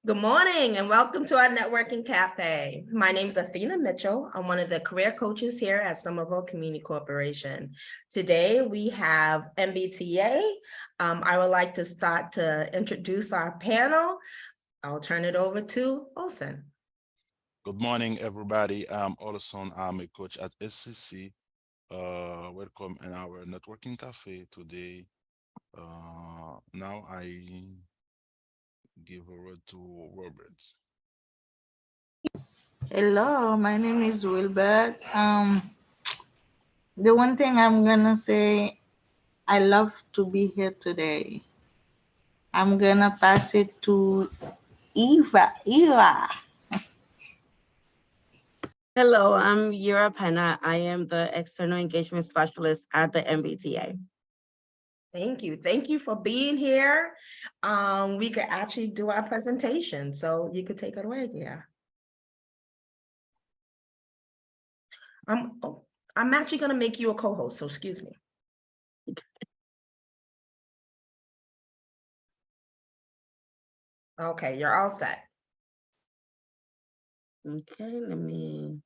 Good morning and welcome to our networking cafe. My name is Athena Mitchell. I'm one of the career coaches here at Somerville Community Corporation. Today we have MBTA. I would like to start to introduce our panel. I'll turn it over to Olson. Good morning, everybody. I'm a coach at SCC. Welcome in our networking cafe today. Now I give a word to Robert. Hello, my name is Wilbert. The one thing I'm gonna say, I love to be here today. I'm gonna pass it to Eva. Eva. Hello, I'm Yura Penna. I am the External Engagement Specialist at the MBTA. Thank you. Thank you for being here. We could actually do our presentation, so you could take it away. Yeah. I'm actually going to make you a co-host, so excuse me. Okay, you're all set. Okay, let me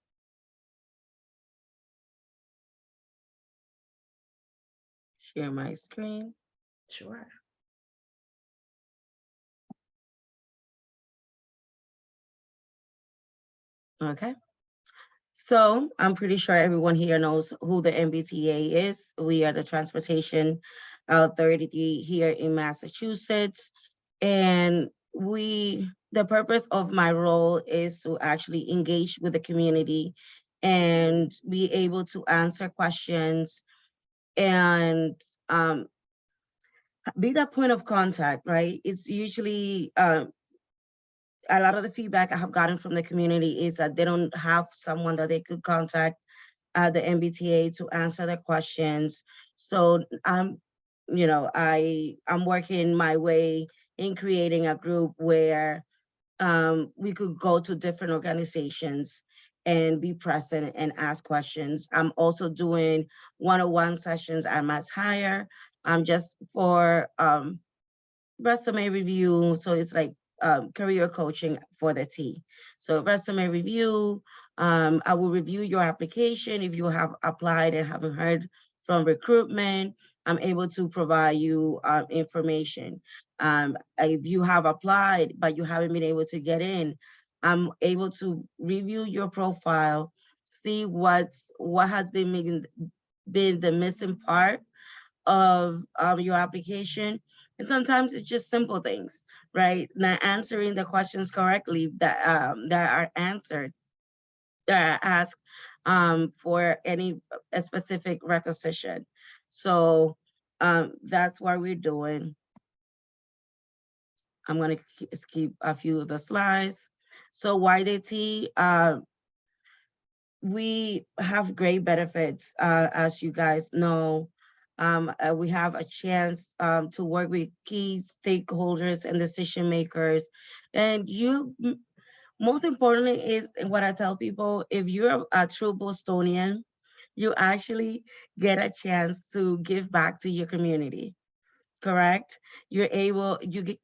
share my screen. Sure. Okay. So I'm pretty sure everyone here knows who the MBTA is. We are the Transportation Authority here in Massachusetts. And the purpose of my role is to actually engage with the community and be able to answer questions and be that point of contact, right? It's usually a lot of the feedback I have gotten from the community is that they don't have someone that they could contact at the MBTA to answer their questions. So I'm working my way in creating a group where we could go to different organizations and be present and ask questions. I'm also doing one-on-one sessions at Mass Hire, just for resume review. So it's like career coaching for the T. So resume review, I will review your application. If you have applied and haven't heard from recruitment, I'm able to provide you information. If you have applied, but you haven't been able to get in, I'm able to review your profile, see what has been the missing part of your application. And sometimes it's just simple things, right? Not answering the questions correctly that are answered, that are asked for any a specific requisition. So that's what we're doing. I'm going to skip a few of the slides. So YDT, we have great benefits, as you guys know. We have a chance to work with key stakeholders and decision makers. And most importantly is what I tell people, if you're a true Bostonian, you actually get a chance to give back to your community. Correct? You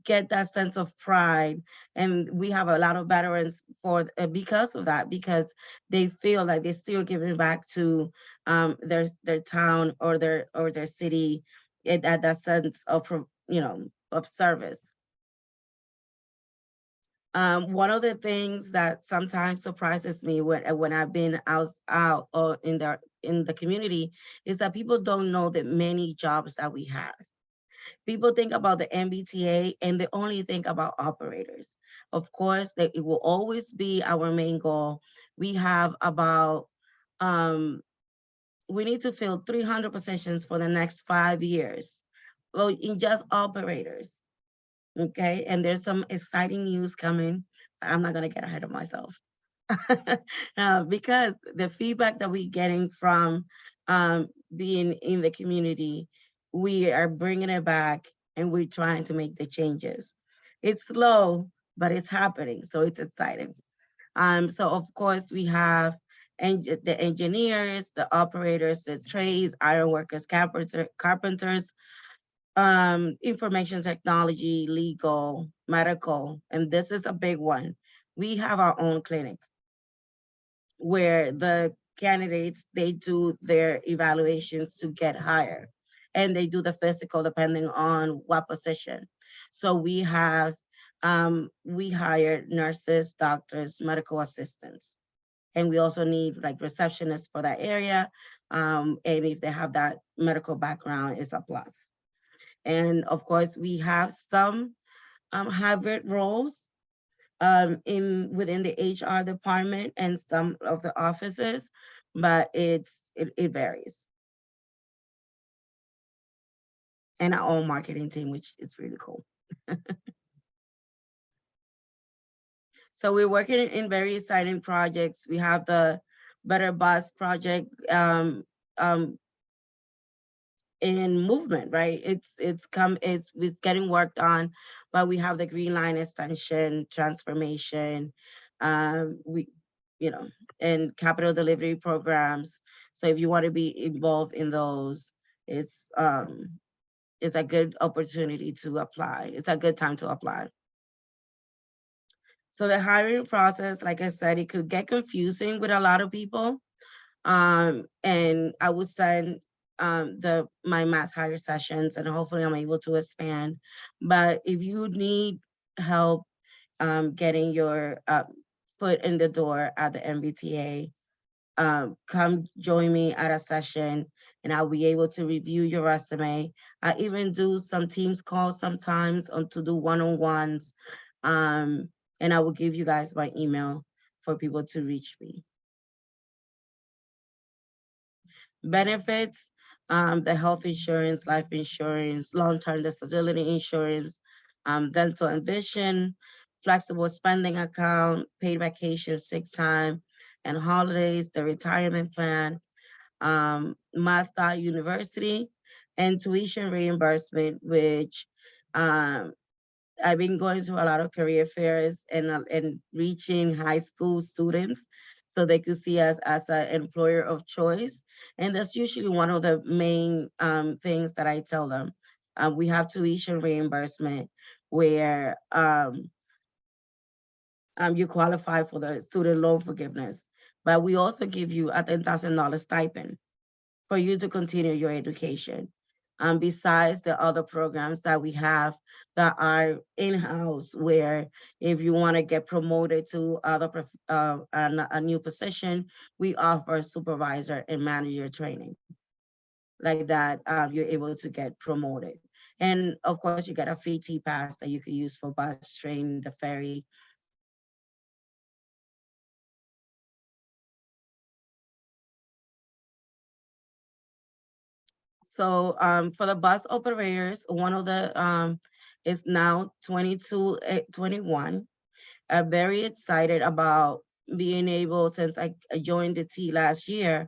get that sense of pride, and we have a lot of veterans because of that, because they feel like they're still giving back to their town or their city, at that sense of of service. One of the things that sometimes surprises me when I've been out or in the community is that people don't know the many jobs that we have. People think about the MBTA and they only think about operators. Of course, that it will always be our main goal. We have about, we need to fill 300 positions for the next 5 years. Well, in just operators, okay? And there's some exciting news coming. I'm not gonna get ahead of myself. Because the feedback that we're getting from being in the community, we are bringing it back and we're trying to make the changes. It's slow, but it's happening, so it's exciting. So of course we have the engineers, the operators, the trades, iron workers, carpenters, information technology, legal, medical, and this is a big one. We have our own clinic where the candidates, they do their evaluations to get hired, and they do the physical depending on what position. So we have, we hire nurses, doctors, medical assistants, and we also need like receptionists for that area. And if they have that medical background, it's a plus. And of course, we have some hybrid roles in within the HR department and some of the offices, but it varies. And our own marketing team, which is really cool. So we're working in very exciting projects. We have the Better Bus project in movement, right? It's getting worked on, but we have the Green Line extension, transformation, we, you know, and capital delivery programs. So if you want to be involved in those, it's a good opportunity to apply. It's a good time to apply. So the hiring process, like I said, it could get confusing with a lot of people. And I would send my mass hire sessions, and hopefully I'm able to expand. But if you need help getting your foot in the door at the MBTA, come join me at a session and I'll be able to review your resume. I even do some Teams calls sometimes to do one-on-ones. And I will give you guys my email for people to reach me. Benefits, the health insurance, life insurance, long-term disability insurance, dental and vision, flexible spending account, paid vacation, sick time, and holidays, the retirement plan, Mazda University, and tuition reimbursement, which I've been going to a lot of career fairs and reaching high school students so they could see us as an employer of choice. And that's usually one of the main things that I tell them. We have tuition reimbursement where you qualify for the student loan forgiveness, but we also give you a $10,000 stipend for you to continue your education. Besides the other programs that we have that are in-house, where if you want to get promoted to a new position, we offer supervisor and manager training. Like that, you're able to get promoted. And of course, you get a free T-Pass that you could use for bus, train, the ferry. So for the bus operators, one of the is now 21. I'm very excited about being able, since I joined the T last year,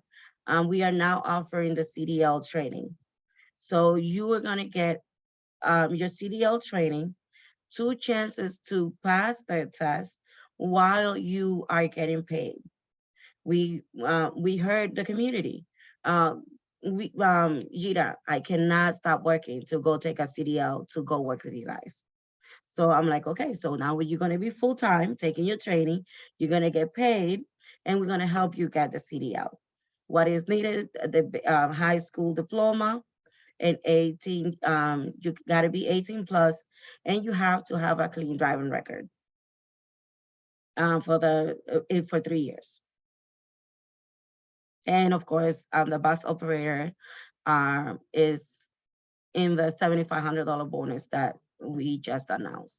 we are now offering the CDL training. So you are gonna get your CDL training, 2 chances to pass the test while you are getting paid. We heard the community. Gita, I cannot stop working to go take a CDL to go work with you guys. So I'm like, okay, so now you're going to be full-time taking your training, you're going to get paid, and we're going to help you get the CDL. What is needed, the high school diploma, and 18, you got to be 18 plus, and you have to have a clean driving record for 3 years. And of course, the bus operator is in the $7,500 bonus that we just announced.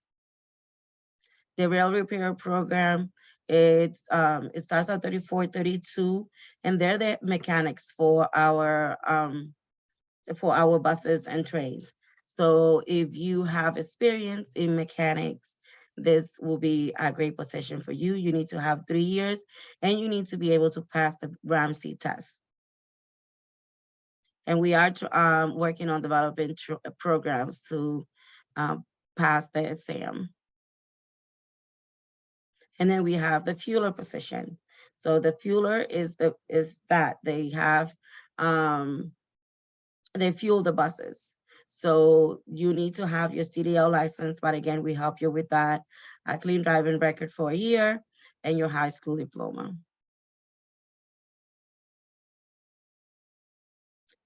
The rail repair program, it starts at 34, 32, and they're the mechanics for our buses and trains. So if you have experience in mechanics, this will be a great position for you. You need to have 3 years, and you need to be able to pass the Ramsey test. And we are working on developing programs to pass the exam. And then we have the fueler position. So the fueler is that they have they fuel the buses. So you need to have your CDL license, but again, we help you with that, a clean driving record for a year, and your high school diploma.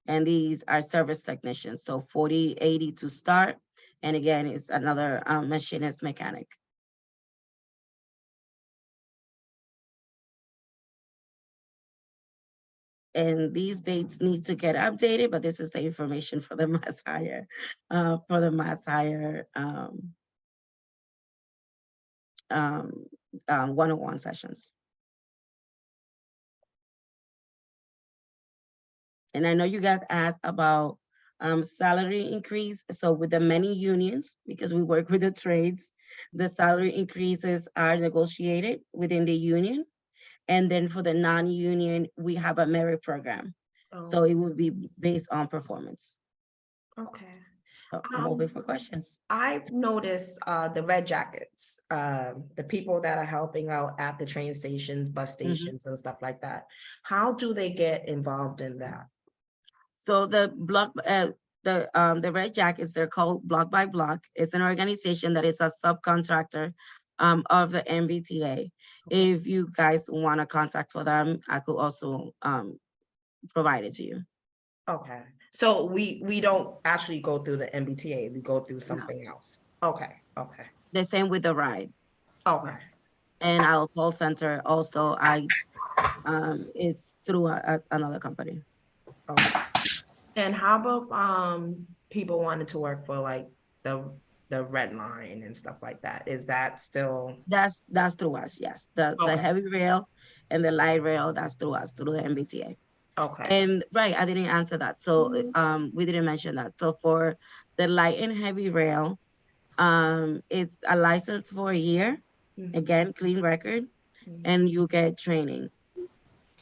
And these are service technicians, so 40-80 to start. And again, it's another machinist mechanic. And these dates need to get updated, but this is the information for the mass hire, one-on-one sessions. And I know you guys asked about salary increase. So with the many unions, because we work with the trades, the salary increases are negotiated within the union. And then for the non-union, we have a merit program. So it will be based on performance. Okay. So I'm open for questions. I've noticed the red jackets, the people that are helping out at the train stations, bus stations and stuff like that. How do they get involved in that? So the Red Jackets, they're called Block by Block. It's an organization that is a subcontractor of the MBTA. If you guys want to contact for them, I could also provide it to you. Okay, so we don't actually go through the MBTA, we go through something else. Okay, okay, The same with the ride. okay. And our call center also, is through another company. Okay. And how about people wanting to work for like the red line and stuff like that? Is that still? That's through us, yes. The heavy rail and the light rail, that's through us, through the MBTA. Okay. And right, I didn't answer that. So we didn't mention that. So for the light and heavy rail, it's a license for a year, again, clean record, and you get training.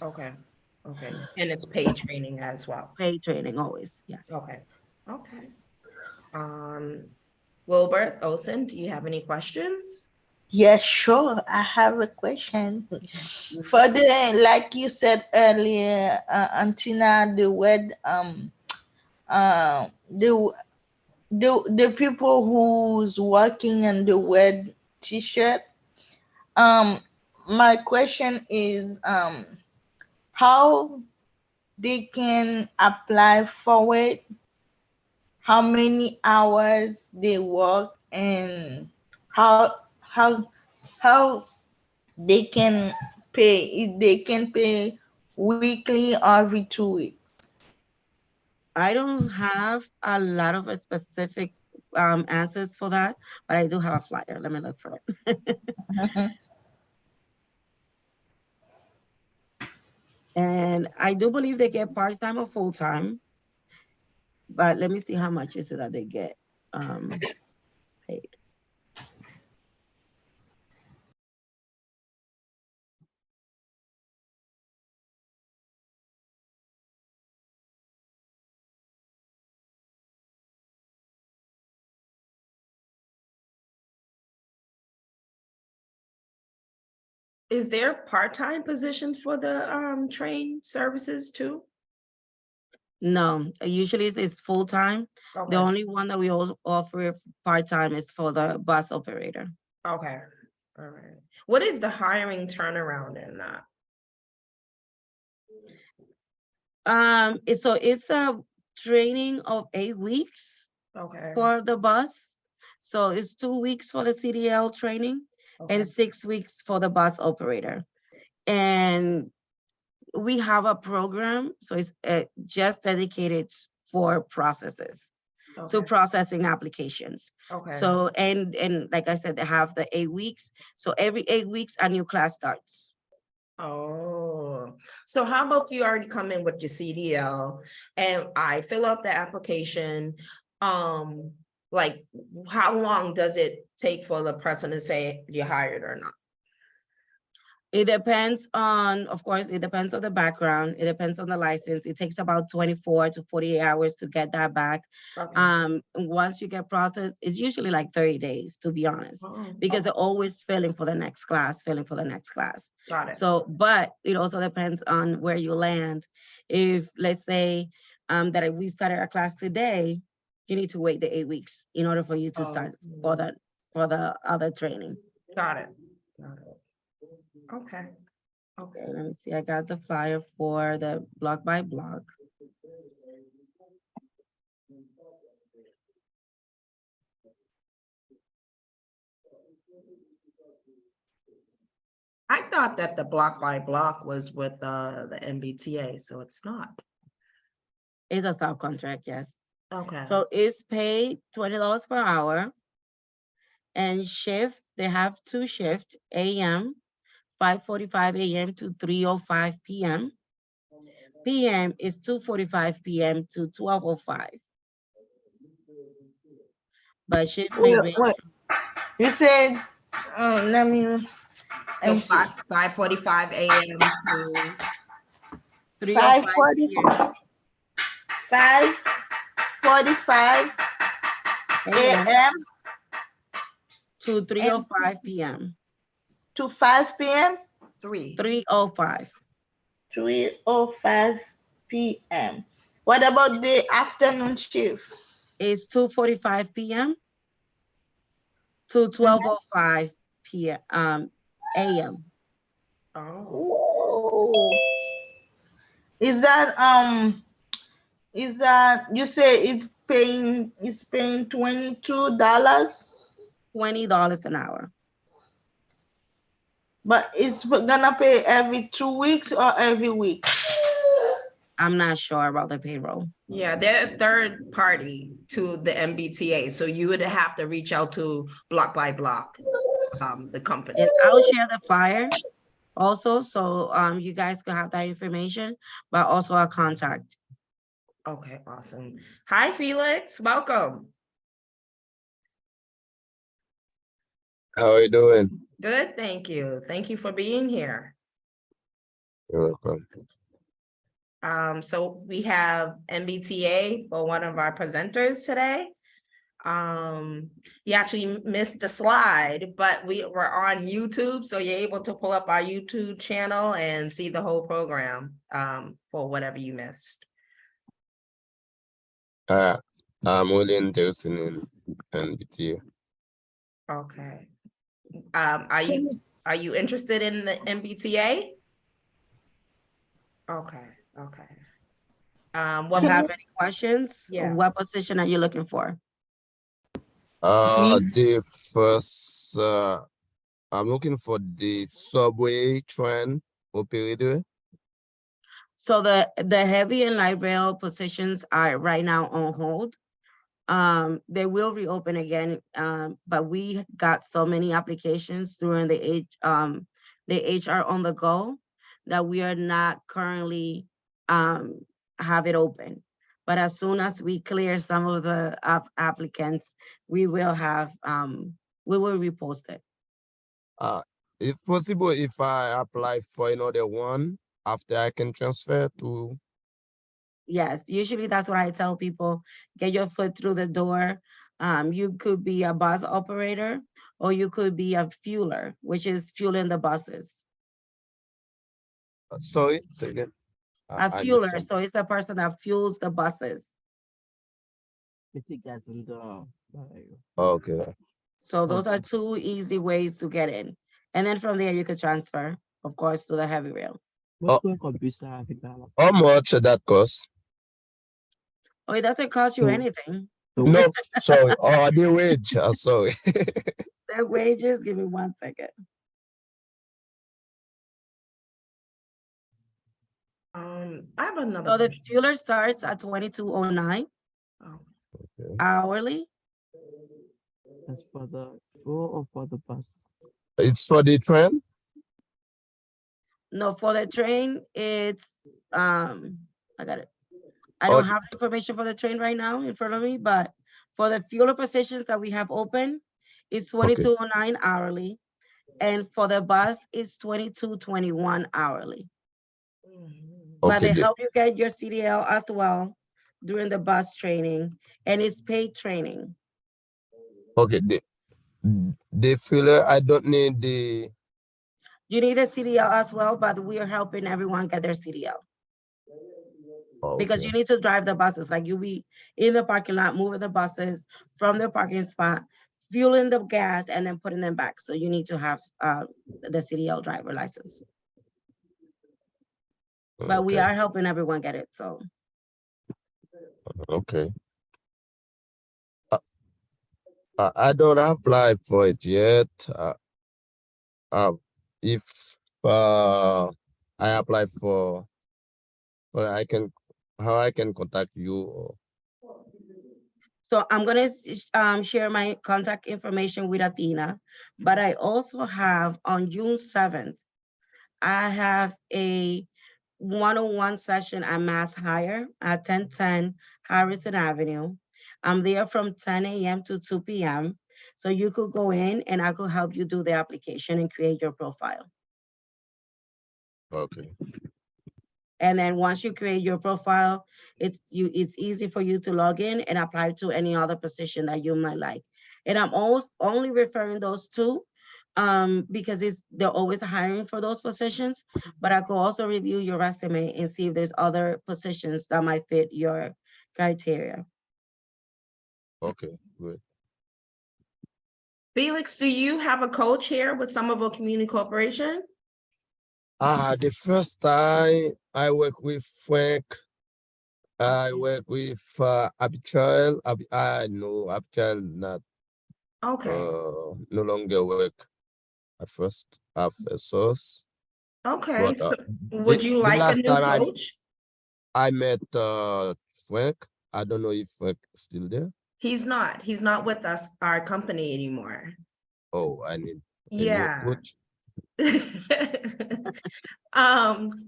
Okay, okay. And it's paid training as well. Paid training always, yes. Okay, okay. Wilbert Olson, do you have any questions? Yes, sure. I have a question. For the, like you said earlier, Antina, the word the people who's working on the word t-shirt, my question is how they can apply for it, how many hours they work, and how they can pay, if they can pay weekly or every 2 weeks. I don't have a lot of specific answers for that, but I do have a flyer. Let me look for it. And I do believe they get part-time or full-time, but let me see how much is it that they get paid. Is there part-time positions for the train services too? No, usually it's full-time. Okay. The only one that we also offer part-time is for the bus operator. Okay, all right. What is the hiring turnaround in that? So it's a training of 8 weeks Okay. for the bus. So it's 2 weeks for the CDL training and 6 weeks for the bus operator. And we have a program, so it's just dedicated for processes. So processing applications. Okay. So, and like I said, they have the 8 weeks. So every 8 weeks, a new class starts. Oh, so how about you already come in with your CDL and I fill out the application? Like how long does it take for the person to say you're hired or not? It depends on, of course, it depends on the background. It depends on the license. It takes about 24 to 48 hours to get that back. Okay. Once you get processed, it's usually like 30 days, to be honest, because they're always filling for the next class, filling for the next class. Got it. So, but it also depends on where you land. If let's say that we started a class today You need to wait the 8 weeks in order for you to start for the other training. Got it. Got it. Okay. Okay. Okay, let me see. I got the flyer for the block by block. I thought that the block by block was with the MBTA, so it's not. It's a subcontract, yes. Okay. So it's paid $20 per hour. And shift, they have 2 shifts, AM, 5:45 AM to 3:05 PM. PM is 2:45 PM to 12:05. But shift may range. Wait. You said, let me So see. 5:45 a.m. to 3:05 5:40. PM. 5:45 AM a.m. to 3:05 PM. to 5 p.m. 3:05. 3:05 p.m. What about the afternoon shift? It's 2:45 PM to 12:05 PM. AM. Oh, Whoa. Is that you say it's paying $22? $20 an hour. But it's gonna pay every 2 weeks or every week? I'm not sure about the payroll. yeah, they're a third party to the MBTA, so you would have to reach out to block by block, the company. And I'll share the flyer also, so you guys can have that information, but also our contact. Okay, awesome. Hi, Felix, welcome. How are you doing? Good, thank you. Thank you for being here. You're welcome. So we have MBTA for one of our presenters today. You actually missed the slide, but we're on YouTube, so you're able to pull up our YouTube channel and see the whole program for whatever you missed. I'm really interested in MBTA. Okay. Are you interested in the MBTA? Okay, okay. What You have any questions? Yeah. What position are you looking for? The first, I'm looking for the subway train operator. So the heavy and light rail positions are right now on hold. They will reopen again, but we got so many applications during the HR on the go that we are not currently have it open. But as soon as we clear some of the applicants, we will repost it. If possible, if I apply for another one, after I can transfer to. Yes, usually that's what I tell people, get your foot through the door. You could be a bus operator, or you could be a fueler, which is fueling the buses. Sorry, say again. A I missed fueler, something. so it's the person that fuels the buses. Okay. So those are 2 easy ways to get in. And then from there, you could transfer, of course, to the heavy rail. How much that cost? Oh, it doesn't cost you anything. No, sorry. Oh, the wage. Sorry. Their wages, give me 1 second. I have another So the question. fueler starts at $22.09 Oh, hourly. That's for the fuel or for the bus? It's for the train? No, for the train, it's I got it. I Oh. don't have information for the train right now in front of me, but for the fueler positions that we have open, it's $22.09 hourly. And for the bus, it's $22.21 hourly. But Okay. they help you get your CDL as well during the bus training, and it's paid training. Okay. The filler, I don't need the. You need a CDL as well, but we are helping everyone get their CDL. because Okay. you need to drive the buses. Like you be in the parking lot, moving the buses from the parking spot, fueling the gas, and then putting them back. So you need to have the CDL driver license. But we Okay. are helping everyone get it. So Okay. I don't apply for it yet. If I apply for, well, how I can contact you? So I'm gonna share my contact information with Athena, but I also have on June 7th, I have a one-on-one session at Mass Hire at 1010 Harrison Avenue. I'm there from 10 a.m. to 2 p.m. So you could go in and I could help you do the application and create your profile. Okay. And then once you create your profile, it's easy for you to log in and apply to any other position that you might like. And I'm always only referring those two because they're always hiring for those positions, but I could also review your resume and see if there's other positions that might fit your criteria. Okay, good. Felix, do you have a coach here with Somerville Community Corporation? The first time I work with Frank, I work with Abichael. I know Abichael not Okay, no longer work at first at source. okay. But So would you the like a last new time coach? I met Frank, I don't know if Frank is still there. He's not with us, our company anymore. Oh, I need a new Yeah. coach.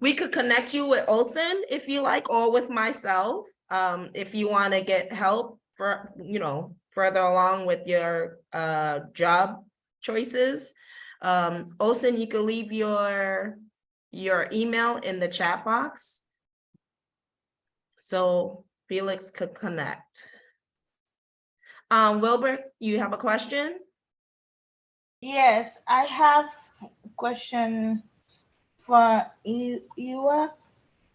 We could connect you with Olson if you like, or with myself. If you want to get help for, further along with your job choices. Olson, you can leave your email in the chat box, so Felix could connect. Wilbur, you have a question? Yes, I have a question for you.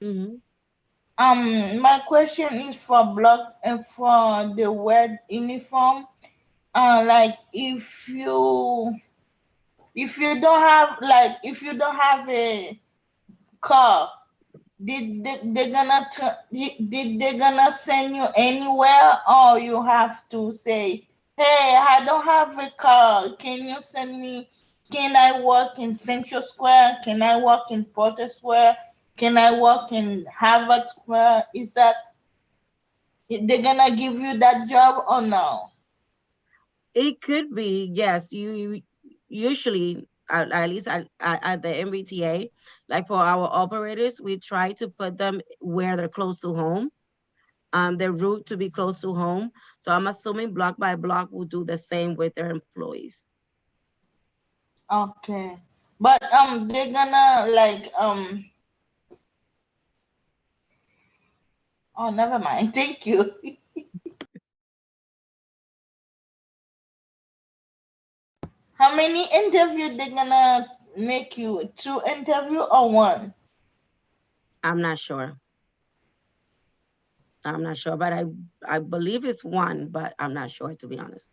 Mhm. My question is for block and for the web uniform. Like if you don't have a car, did they gonna send you anywhere, or you have to say, hey, I don't have a car, can you send me? Can I work in Central Square? Can I work in Porter Square? Can I work in Harvard Square? Is that they're gonna give you that job or no? It could be, yes. You usually, at least at the MBTA, like for our operators, we try to put them where they're close to home. Their route to be close to home. So I'm assuming block by block will do the same with their employees. Okay, but they're gonna oh, never mind. Thank you. How many interview they gonna make you? 2 interview or 1? I'm not sure. I'm not sure, but I believe it's 1, but I'm not sure, to be honest.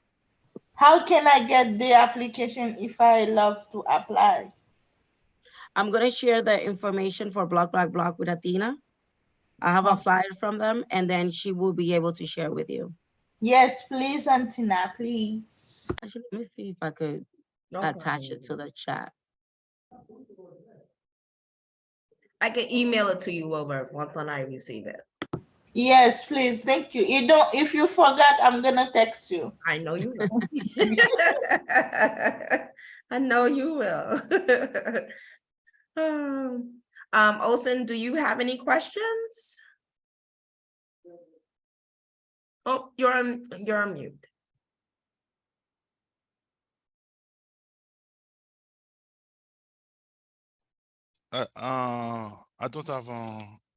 How can I get the application if I love to apply? I'm gonna share the information for block by block with Athena. I have a flyer from them, and then she will be able to share with you. Yes, please, Antina, please. Actually, let me see if I could No attach it to problem. the chat. I can email it to you, Wilbur, once when I receive it. Yes, please. Thank you. You don't. If you forgot, I'm gonna text you. I know you will. I know you will. Olson, do you have any questions? Oh, you're on mute. I don't have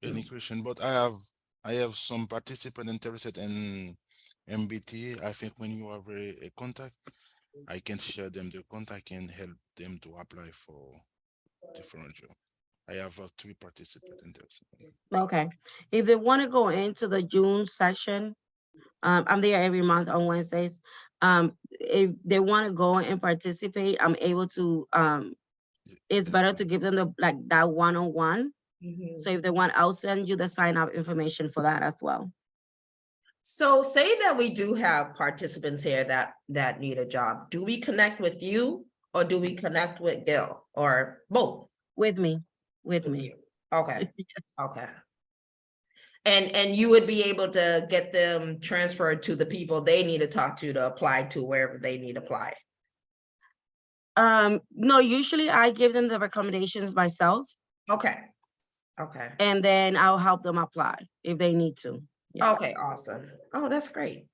any question, but I have some participant interested in MBTA. I think when you have a contact, I can share them the contact and help them to apply for different job. I have 3 participants in this. Okay. If they want to go into the June session, I'm there every month on Wednesdays. If they want to go and participate, I'm able to, it's better to give them the, like, that one-on-one. So if they want, I'll send you the sign up information for that as well. So say that we do have participants here that need a job. Do we connect with you or do we connect with Gil or both? With me. Okay, okay. And you would be able to get them transferred to the people they need to talk to apply to wherever they need to apply. No, usually I give them the recommendations myself, Okay, okay, and then I'll help them apply if they need to. Yeah. okay, awesome. Oh, that's great.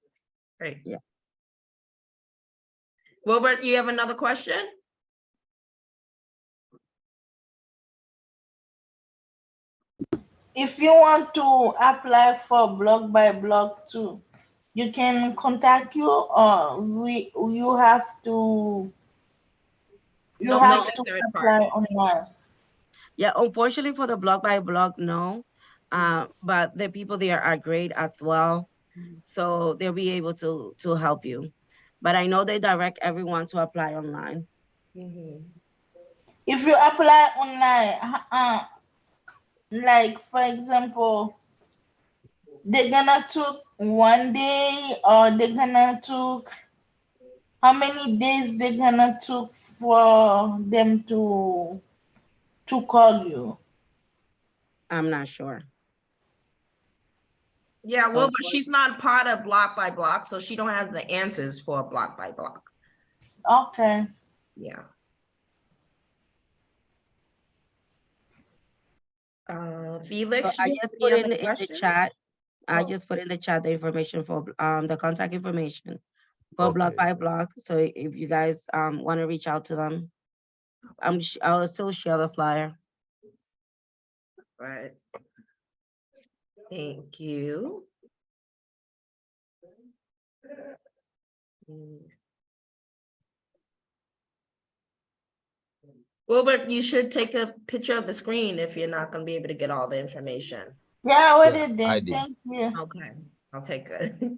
Great. Yeah. Wilbert, you have another question? If you want to apply for block by block too, you can contact you, or you have to No, no, the third apply party. online. Yeah, unfortunately for the block by block, no. But the people there are great as well. So they'll be able to help you. But I know they direct everyone to apply online. If you apply online, like for example, they're gonna took 1 day, or they're gonna took how many days they're gonna took for them to call you? I'm not sure. Yeah, well, but she's not part of block by block, so she don't have the answers for block by block. Okay. Yeah. Felix, I you just have put any in other the question? chat. I Oh. just put in the chat the information for the contact information for block by block. So if you guys want to reach out to them, I'll still share the flyer. Right. Thank you. Wilbert, you should take a picture of the screen if you're not going to be able to get all the information. Yeah, I already Yeah, did. I did. Thank you. Okay. Okay, good.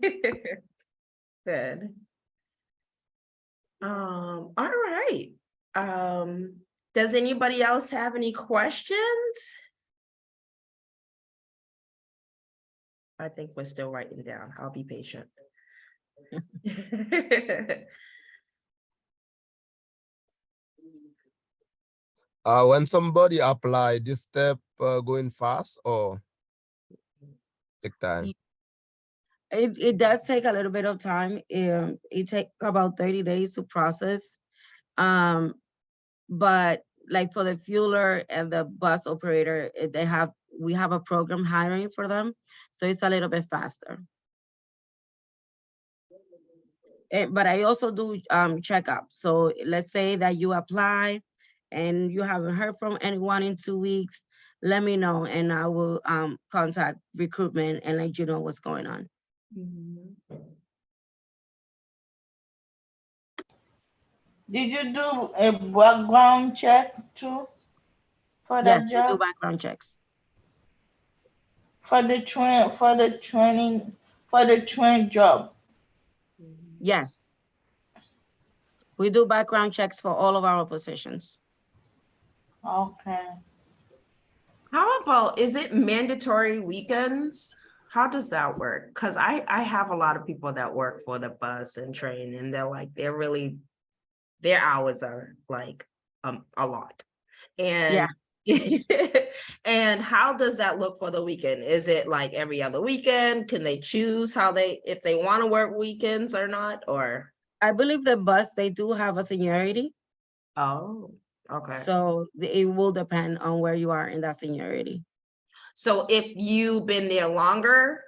Good. All right. Does anybody else have any questions? I think we're still writing down. I'll be patient. When somebody apply, this step going fast or take time? It does take a little bit of time. It takes about 30 days to process. But like for the fueler and the bus operator, we have a program hiring for them, so it's a little bit faster. But I also do checkups. So let's say that you apply and you haven't heard from anyone in 2 weeks, let me know and I will contact recruitment and let you know what's going on. Did you do a background check too for Yes, that we do job? background checks. For the train job. Yes. We do background checks for all of our positions. Okay. How about, is it mandatory weekends? How does that work? Because I have a lot of people that work for the bus and train, and they're like, their hours are like a lot. And and how does that look for the weekend? Is it like every other weekend? Can they choose if they want to work weekends or not? Or I believe the bus, they do have a seniority. oh, okay. So it will depend on where you are in that seniority. So if you've been there longer,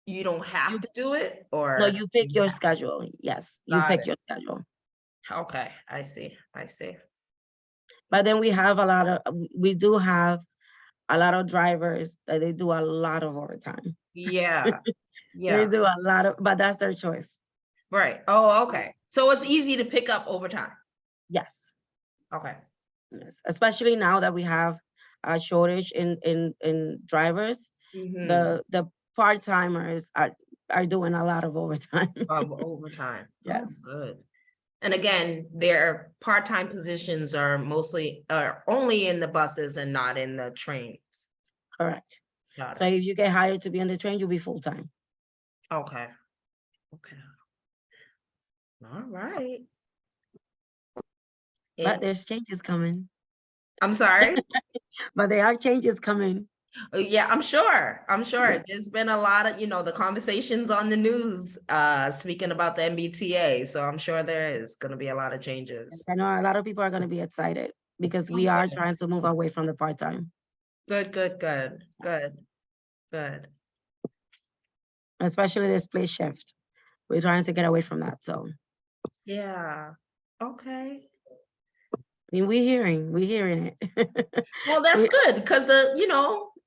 you don't have to do it, or no, you pick your schedule. Yes, you Got pick it. your schedule. Okay, I see. But then we do have a lot of drivers that they do a lot of overtime. Yeah, They do a lot of, but that's their choice. Right. Oh, okay. So it's easy to pick up overtime. Yes. Okay. Yes, especially now that we have a shortage in drivers, Mhm. the part-timers are doing a lot of overtime. Of overtime. Yes. Oh, good. And again, their part-time positions are mostly, are only in the buses and not in the trains. Correct. Got So it. if you get hired to be on the train, you'll be full-time. Okay. Okay. All right. But And- there's changes coming. I'm sorry. But there are changes coming. Yeah, I'm sure. I'm sure. Yeah. There's been a lot of, the conversations on the news, speaking about the MBTA. So I'm sure there is gonna be a lot of changes. I know a lot of people are going to be excited because we are Okay. trying to move away from the part-time, Good, good, good, good, good. especially the split shift. We're trying to get away from that. So, Yeah. Okay. I mean, we're hearing it. Well, that's We- good because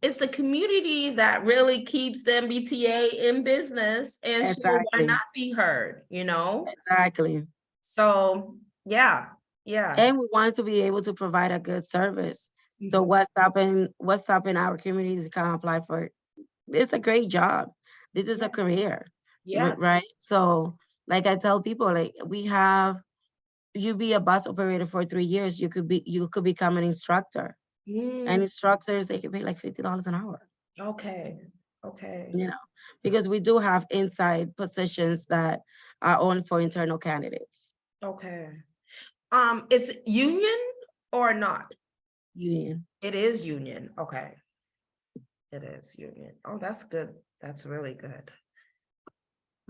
it's the community that really keeps the MBTA in business and so why Exactly. not be heard, Exactly. So, yeah, yeah. And we want to be able to provide a good service. So Mhm. what's stopping our communities to come apply for it? It's a great job. This is Yeah. a career, Yes. right? So like I tell people, like you be a bus operator for 3 years, you could become an instructor. And Mm, instructors, they can pay like $50 an hour, okay, okay, because we do have inside positions that are only for internal candidates. okay. It's union or not? Union. It is union, okay. It is union. Oh, that's good. That's really good.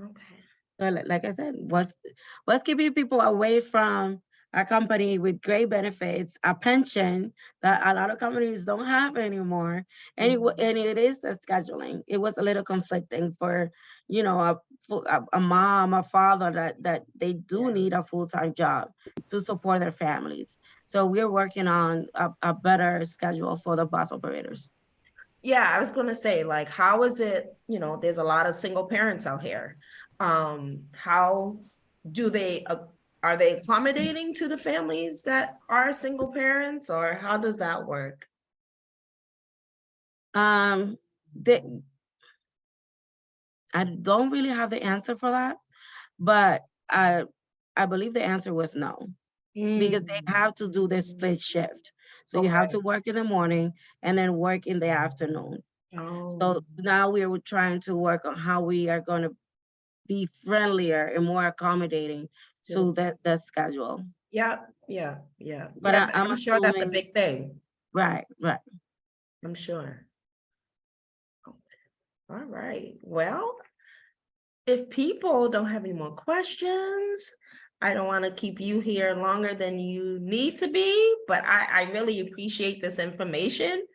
Okay. So like I said, what's keeping people away from a company with great benefits, a pension that a lot of companies don't have anymore, and it is the scheduling. It was a little conflicting for, a mom, a father that they do Yeah. need a full-time job to support their families. So we're working on a better schedule for the bus operators. Yeah, I was gonna say, like, how is it, there's a lot of single parents out here. How do they, are they accommodating to the families that are single parents, or how does that work? The I don't really have the answer for that, but I believe the answer was no, because they have to do the split shift. So you have Okay. to work in the morning and then work in the afternoon. Oh, So now we're trying to work on how we are going to be friendlier and more accommodating to that schedule. yeah, yeah, yeah. But Yeah, I'm I'm sure that's a assuming, big thing. right. I'm sure. All right. Well, if people don't have any more questions, I don't want to keep you here longer than you need to be, but I really appreciate this information.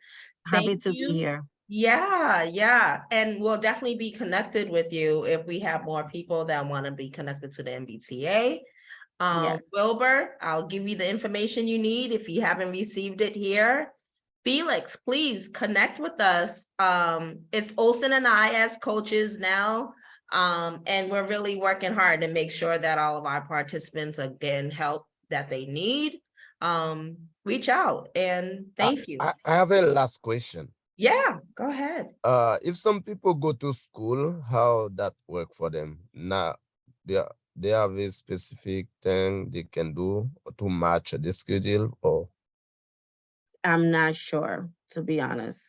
Happy Thank to be you. here. Yeah, yeah. And we'll definitely be connected with you if we have more people that want to be connected to the MBTA. Yes. Wilbur, I'll give you the information you need if you haven't received it here. Felix, please connect with us. It's Olson and I as coaches now. And we're really working hard to make sure that all of our participants are getting help that they need. Reach out and thank you. I have a last question. Yeah, go ahead. If some people go to school, how that work for them? Now, they have a specific thing they can do to match the schedule, or I'm not sure, to be honest.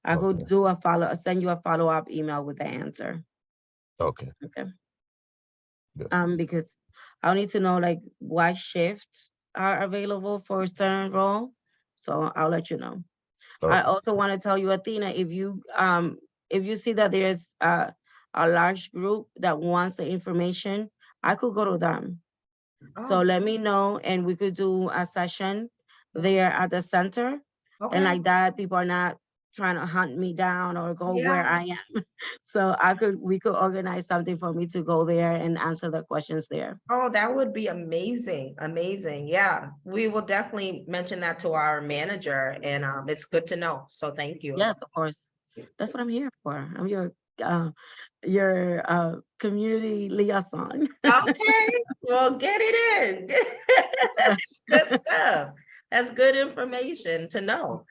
I could send you a follow-up email with the answer. okay. Okay. Good. Because I'll need to know like what shifts are available for a certain role. So I'll let you know. I Okay. also want to tell you, Athena, if you see that there's a large group that wants the information, I could go to them. So Oh, let me know and we could do a session there at the center. And okay. like that, people are not trying to hunt me down or go where Yeah. I am. So we could organize something for me to go there and answer the questions there. Oh, that would be amazing. Amazing. Yeah, we will definitely mention that to our manager and it's good to know. So thank you. Yes, of course. That's what I'm here for. I'm your community liaison. Okay, well, get it in. Good stuff. That's good information to know.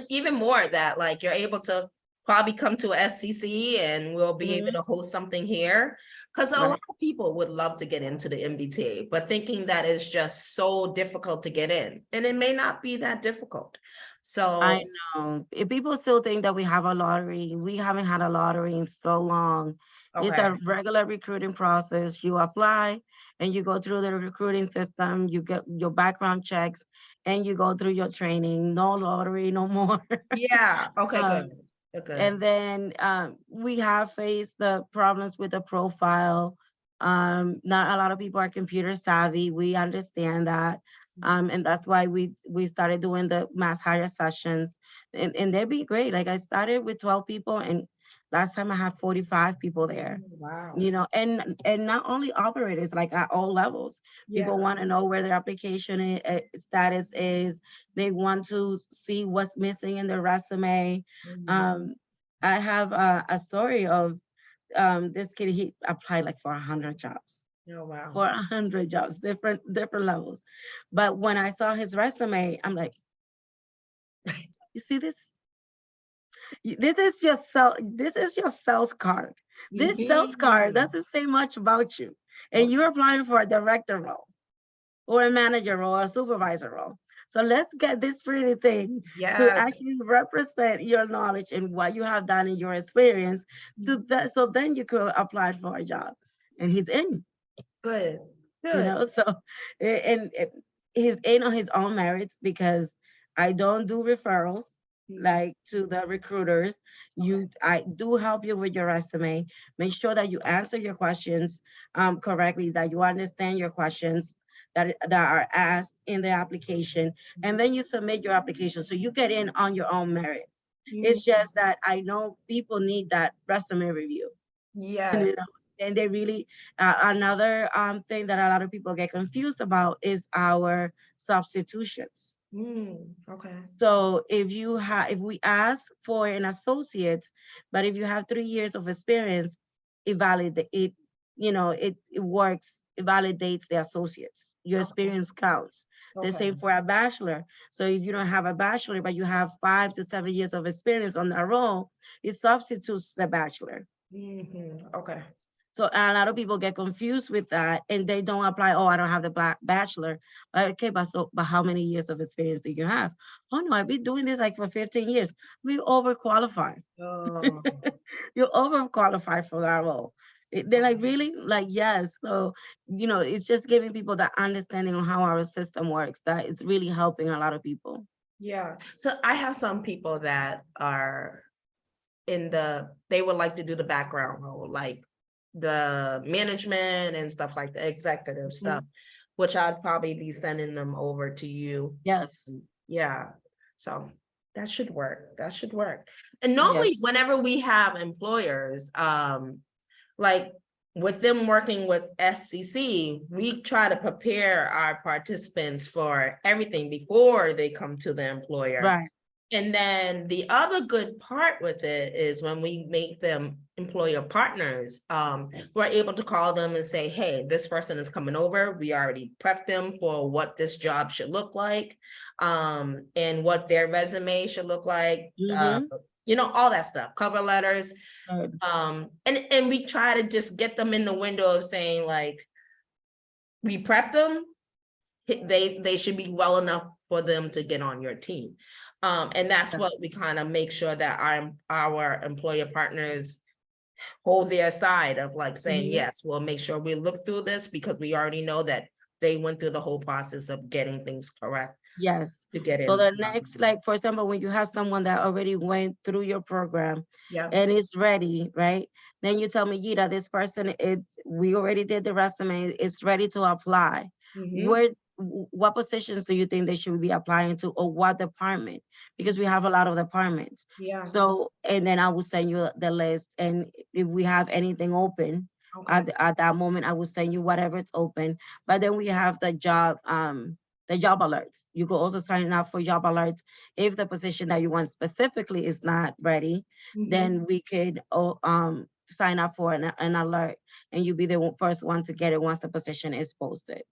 Even more that like you're able to probably come to a SCC and we'll be able to host something here. Because a lot Right. of people would love to get into the MBTA, but thinking that it's just so difficult to get in, and it may not be that difficult. So, I know. If people still think that we have a lottery, we haven't had a lottery in so long. It's okay, a regular recruiting process. You apply and you go through the recruiting system, you get your background checks, and you go through your training. No lottery, no more. yeah, okay, Um, good. Good. And then we have faced the problems with the profile. Not a lot of people are computer savvy. We understand that. And that's why we started doing the mass hire sessions. And they'd be great. Like I started with 12 people and last time I had 45 people there. Wow. You know, and not only operators, like at all levels. Yeah. People want to know where their application status is. They want to see what's missing in their resume. Mhm. I have a story of this kid. He applied like for 100 jobs, Oh, wow. for 100 jobs, different levels. But when I saw his resume, I'm like, you see this? This is your sales card. This sales card Mhm. doesn't say much about you. And you're applying for a director role or a manager role or a supervisor role. So let's get this pretty thing to Yes. actually represent your knowledge and what you have done in your experience to that, so then you could apply for a job. And he's in, Good. you Good. know, so and he's in on his own merits because I don't do referrals like to the recruiters. I do help you with your resume. Make sure that you answer your questions correctly, that you understand your questions that are asked in the application, and then you submit your application so you get in on your own merit. It's just that I know people need that resume review. You Yes. know, and they really another thing that a lot of people get confused about is our substitutions. Okay. So if we ask for an associate, but if you have 3 years of experience, it works, it validates the associates. Your Okay. experience counts. The Okay. same for a bachelor. So if you don't have a bachelor, but you have 5 to 7 years of experience on that role, it substitutes the bachelor. Okay. So a lot of people get confused with that and they don't apply. Oh, I don't have the bachelor. Okay, but how many years of experience do you have? Oh no, I've been doing this like for 15 years. We overqualify. Oh, You're overqualified for that role. They're like, really? Like, yes. So, it's just giving people that understanding on how our system works, that it's really helping a lot of people. yeah. So I have some people that are they would like to do the background role, like the management and stuff like the executive stuff, which I'd probably be sending them over to you. Yes. Yeah. So that should work. That should work. And normally whenever we have employers, like with them working with SCC, we try to prepare our participants for everything before they come to the employer. Right. And then the other good part with it is when we make them employer partners, we're able to call them and say, hey, this person is coming over. We already prepped them for what this job should look like, and what their resume should look like, all that stuff, cover letters. And we try to just get them in the window of saying, like, we prep them, they should be well enough for them to get on your team. And that's what we kind of make sure that our employer partners hold their side of, like saying, yes, we'll make sure we look through this because we already know that they went through the whole process of getting things correct. Yes. To get So in. the next, like, for example, when you have someone that already went through your program and is ready, right? Then you tell me, Yita, this person, we already did the resume, it's ready to apply. What positions do you think they should be applying to, or what department? Because we have a lot of departments. So, and then I will send you the list, and if we have anything open at that moment, I will send you whatever it's open. But then we have the job alerts. You could also sign up for job alerts. If the position that you want specifically is not ready, then we could sign up for an alert, and you'll be the first one to get it once the position is posted.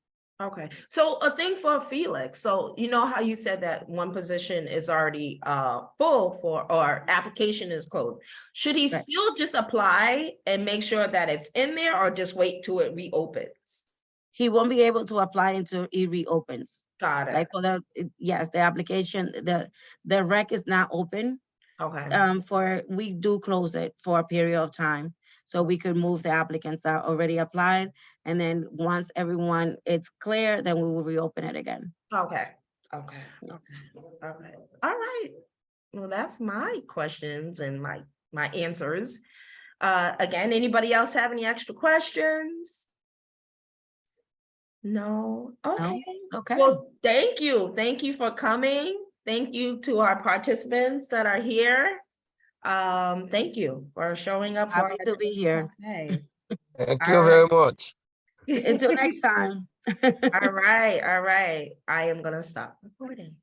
Okay, so a thing for Felix, so you know how you said that one position is already full for, or application is closed. Should he Right. still just apply and make sure that it's in there, or just wait till it reopens? He won't be able to apply until it reopens. Got it, Like for the, yes, the application, the rec is not open. okay, We do close it for a period of time. So we could move the applicants that already applied. And then once everyone it's clear, then we will reopen it again. okay, okay, Yes. okay, all right. Well, that's my questions and my answers. Again, anybody else have any extra questions? No, okay. Okay. Well, thank you for coming. Thank you to our participants that are here. Thank you for showing up. for Happy to be here. Okay. Thank All you very right. much. Until next time. All right, all right. I am gonna stop recording.